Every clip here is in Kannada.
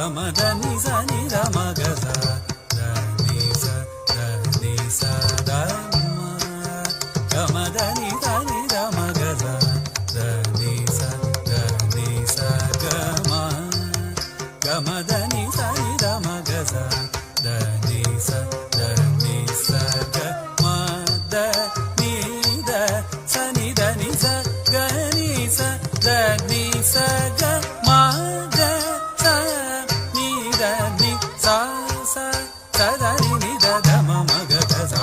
ಗಮದ ನಿಸ ನಿದ ಮಗಸ ಧನಿಸ ಧನಿಸ ಧಮ ಗಮದ ನಿದ ನಿದ ಮಗಸ ಧನಿಸ ಧನಿಸ ಗಮ ಗಮದ ನಿಸ ನಿದ ಮಗಸ ಧನಿಸ ಧನಿಸ ಗಮ ದ ನಿದ ಸನಿ ಧನಿಸ ಗನಿಸ ಧನಿಸ ಗಮ ಗ ಸ ನಿದ ನಿ ಸಾ ಸ ಸದನಿ ನಿದ ಧಮ ಮಗ ಗ ಸ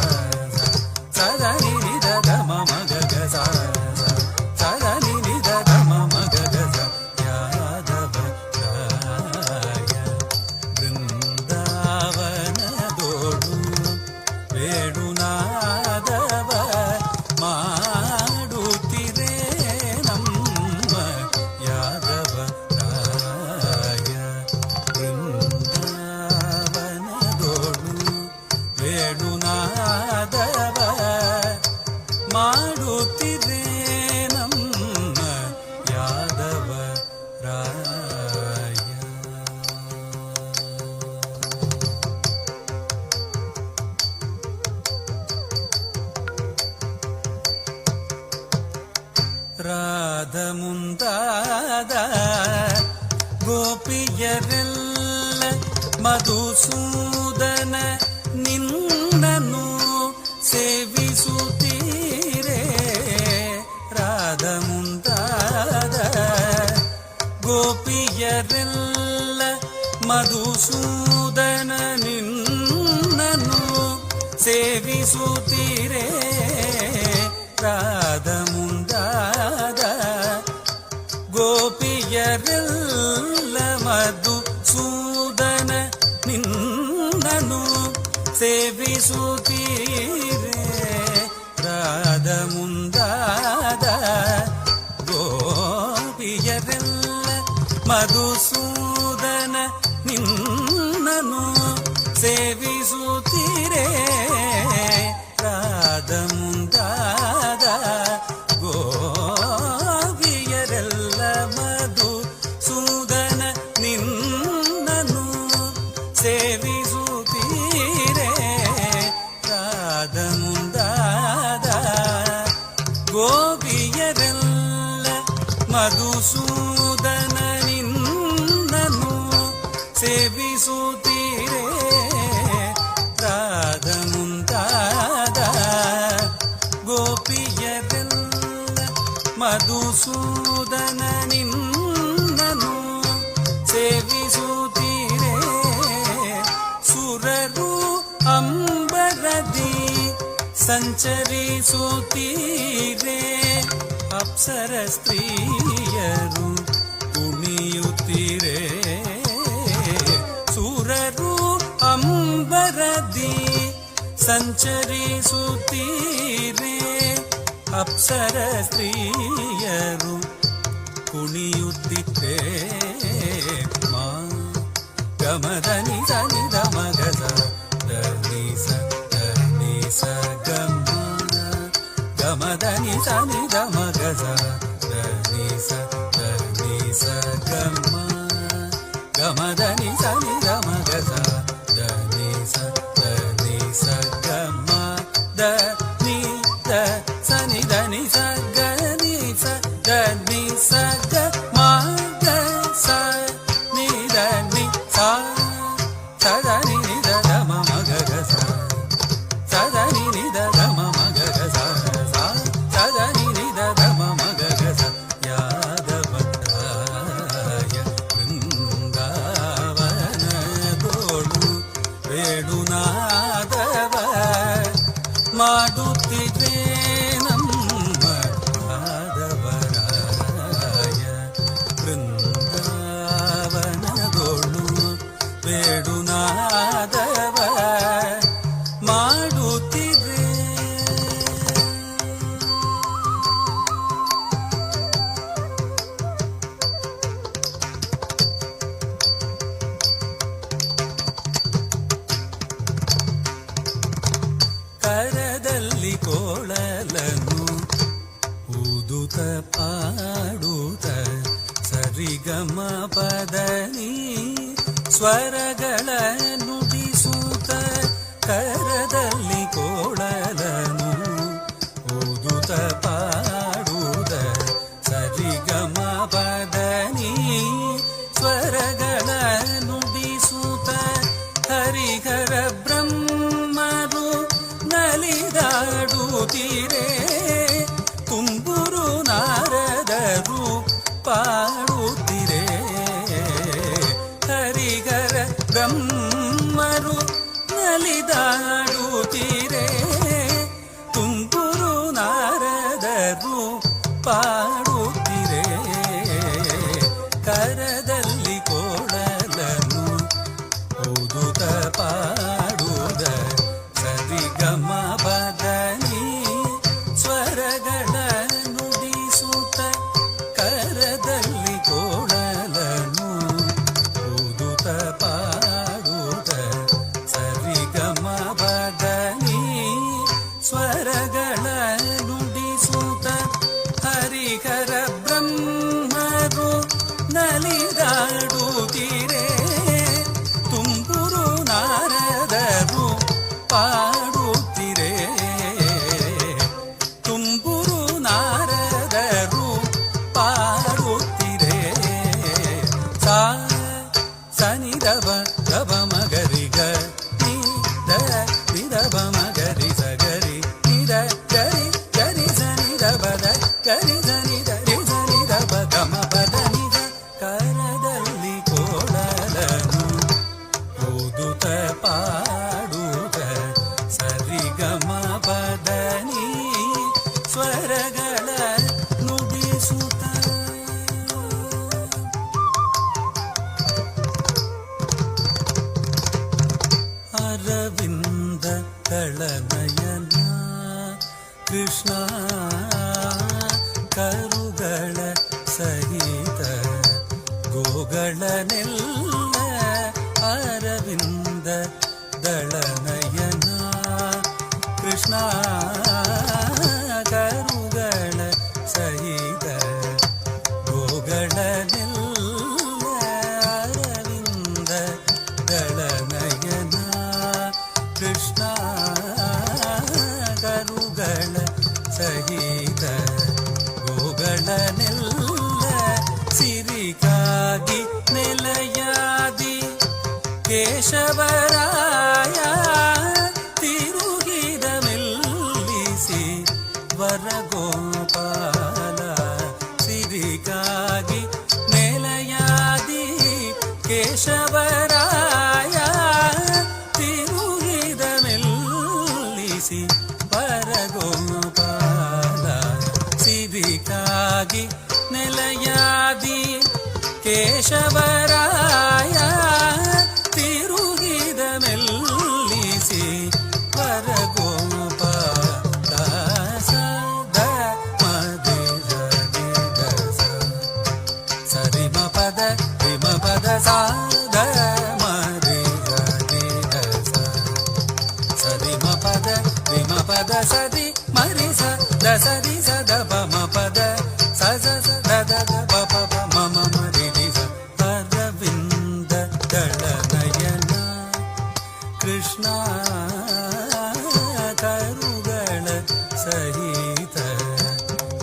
ಸದನಿ ನಿದ ಧಮ ಮಗ ಗ ಸ ಸದನಿ ನಿದ ಧಮ ಮಗ ಗ ಸ ಯಾದವ ರಾಯ ಬೃಂದಾವನದೋಡು ವೇಣುನಾದವ ಮಾಡುತ್ತಿರೆ ನಮ್ಮ ಯಾದವ ರಾಯ ಬೃಂದಾವನದೋಡು ವೇಣುನಾದವ ಮಾಡುತ್ತಿರೆ ನಮ್ಮ ಯಾದವ ರಾಯ. ರಾಧ ಮುಂತಾದ ಗೋಪಿಯರೆಲ್ಲ ಮಧುಸೂದನ ನಿನ್ನನು ಸೇವಿಸುತ್ತೀರೆ. ರಾಧ ಮುಂತಾದ ಗೋಪಿಯರೆಲ್ಲ ಮಧುಸೂದನ ನಿನ್ನನು ಸೇವಿಸುತ್ತೀರೆ. ರಾಧ ಮುಂತಾದ ಗೋಪಿಯರೆಲ್ಲ ಮಧುಸೂದನ ನಿನ್ನನು ಸೇವಿಸುತ್ತೀರೆ. ರಾಧ ಮುಂತಾದ ಗೋಪಿಯರೆಲ್ಲ ಮಧುಸೂದನ ನಿನ್ನನು ಸೇವಿಸುತ್ತೀರೆ. ರಾಧ ಮುಂತಾದ ಗೋಪಿಯರೆಲ್ಲ ಮಧುಸೂದನ ನಿನ್ನನು ಸೇವಿಸುತ್ತೀರೆ. ರಾಧ ಮುಂತಾದ ಗೋಪಿಯರೆಲ್ಲ ಮಧುಸೂದನ ನಿನ್ನನು ಸೇವಿಸುತ್ತೀರೆ. ರಾಧ ಮುಂತಾದ ಗೋಪಿಯರೆಲ್ಲ ಮಧುಸೂದನ ನಿನ್ನನು ಸೇವಿಸುತ್ತೀರೆ. ಸುರರು ಅಂಬರದಿ ಸಂಚರಿಸುತ್ತೀರೆ. ಅಪ್ಸರ ಸ್ತ್ರೀಯರು ಕುಣಿಯುತ್ತೀರೆ. ಸುರರು ಅಂಬರದಿ ಸಂಚರಿಸುತ್ತೀರೆ. ಅಪ್ಸರ ಸ್ತ್ರೀಯರು ಕುಣಿಯುತ್ತಿದ್ದೆ. ಮಾ ಗಮದ ನಿಸ ನಿದ ಮಗಸ ಧನಿಸ ಧನಿಸ ಗಮ ಗಮದ ನಿಸ ನಿದ ಮಗಸ ಧನಿಸ ಧನಿಸ ಗಮ ಗಮದ ನಿಸ ನಿದ ಮಗಸ ಧನಿಸ ಧನಿಸ ಗಮ ದ ನಿ ದ ಸನಿ ಧನಿ ಸ ಗನಿ ಸ ಧನಿ ಸ ಗ ಮ ಗ ಸ ನಿ ಧನಿ ಸ ಸದನಿ ನಿದ ಧಮ ಮಗ ಗ ಸ ಸದನಿ ನಿದ ಧಮ ಮಗ ಗ ಸ ಸದನಿ ನಿದ ಧಮ ಮಗ ಗ ಸ ಯಾದವ ರಾಯ ಬೃಂದಾವನದೋಳು ವೇಣುನಾದವ ಮಾಡುತ್ತಿದ್ರೆ ನಮ್ಮ ಯಾದವ ರಾಯ ಬೃಂದಾವನದೋಳು ವೇಣುನಾದವ ಮಾಡುತ್ತಿದ್ರೆ. ಕರದಲ್ಲಿ ಕೋಳಲನು ಊದುತ ಪಾಡುತ್ತ ಸರಿಗಮ ಪದನಿ ಸ್ವರಗಳ ನುಡಿಸೂತ ಕರದಲ್ಲಿ ಕೋಳಲನು ಊದುತ ಪಾಡುದ ಸರಿಗಮ ಪದನಿ ಸ್ವರಗಳ ನುಡಿಸೂತ ಹರಿಹರ ಬ್ರಹ್ಮರು ನಲಿದಾಡುತ್ತೀರೇ ತುಂಬುರು ನಾರದರು ಪಾಡುತ್ತೀರೇ ಹರಿಹರ ಬ್ರಹ್ಮರು ನಲಿದಾಡುತ್ತೀರೇ ತುಂಬುರು ನಾರದರು ಪಾಡುತ್ತೀರೇ ಕರದಲ್ಲಿ ಕೋಳಲನು ಊದುತ ಪಾಡುದ ಸರಿಗಮ ಬದನಿ ಸ್ವರಗಳ ನುಡಿಸುತ್ತ ಕರದಲ್ಲಿ ಕೋಳಲನು ಊದುತ ಪಾಡುದ ಸರಿಗಮ ಬದನಿ ಸ್ವರಗಳ ನುಡಿಸುತ್ತ ಹರಿಹರ ಬ್ರಹ್ಮರು ನಲಿದಾಡುತ್ತೀರೇ ತುಂಬುರು ನಾರದರು ಪಾಡುತ್ತೀರೇ ತುಂಬುರು ನಾರದರು ಪಾಡುತ್ತೀರೇ ಸಾ ಸನಿದಬ ದಬ ಮಗರಿಗ ನಿದಬ ಮಗರಿ ಸಗರಿ ನಿದ ಗರಿ ಗರಿ ಸನಿದಬದ ಗರಿ ಸನಿದ ರಿ ಸನಿದಬ ಗಮ ಪದ ನಿಜ ಕರದಲ್ಲಿ ಕೋಳಲನು ಊದುತ ಪಾಡುದ ಸರಿಗಮ ಪದನಿ ಸ್ವರಗಳ ನುಡಿಸುತ್ತ ಅರವಿಂದ ತಳನಯನ ಕೃಷ್ಣ ಕರುಗಳ ಸಹಿತ ಗೋಗಳನೆಲ್ಲ ಅರವಿಂದ ದಳನಯನ ಕೃಷ್ಣ ಕರುಗಳ ಸಹಿತ ಗೋಗಳನೆಲ್ಲ ಅರವಿಂದ ದಳನಯನ ಕೃಷ್ಣ ಕರುಗಳ ಸಹಿತ ಗೋಗಳನೆಲ್ಲ ಸಿರಿಗಾಗಿ ನೆಲೆಯಾದಿ ಕೇಶವರಾಯ ತಿರುಗಿದ ಮೆಲ್ಲಿಸಿ ವರಗೋಪಾಲ ಸಿರಿಗಾಗಿ ನೆಲೆಯಾದಿ ಕೇಶವರಾಯ ತಿರುಗಿದ ಮೆಲ್ಲಿಸಿ ವರಗೋಪಾಲ ಸಿರಿಗಾಗಿ ನೆಲೆಯಾದಿ ಕೇಶವರಾಯ ತಿರುಗಿದ ಮೆಲ್ಲಿಸಿ ವರಗೋಪಾಲ ಸದ ಮದೆ ಸರಿಮ ಪದ ರಿಮ ಪದ ಸಾದ ಮದೆ ಸರಿಮ ಪದ ರಿಮ ಪದ ಸರಿ ಮರಿ ಸ ದ ಸರಿ ಸದ ಪಮ ಪದ ಸ ಸ ಸ ದ ದ ದ ಪ ಪ ಪ ಮ ಮ ಮ ರಿ ರಿ ಸ ಅರವಿಂದ ದಳನಯನ ಕೃಷ್ಣ ಕರುಗಳ ಸಹಿತ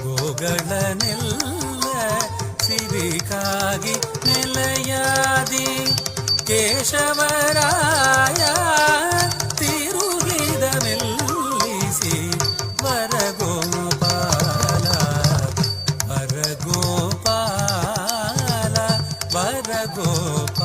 ಗೋಗಳನೆಲ್ಲ ಸಿರಿಗಾಗಿ ನೆಲೆಯಾದಿ ಕೇಶವರಾಯ ತಿರುಗಿದ ಮೆಲ್ಲಿಸಿ ವರಗೋಪಾಲ ವರಗೋಪಾಲ ವರಗೋಪಾಲ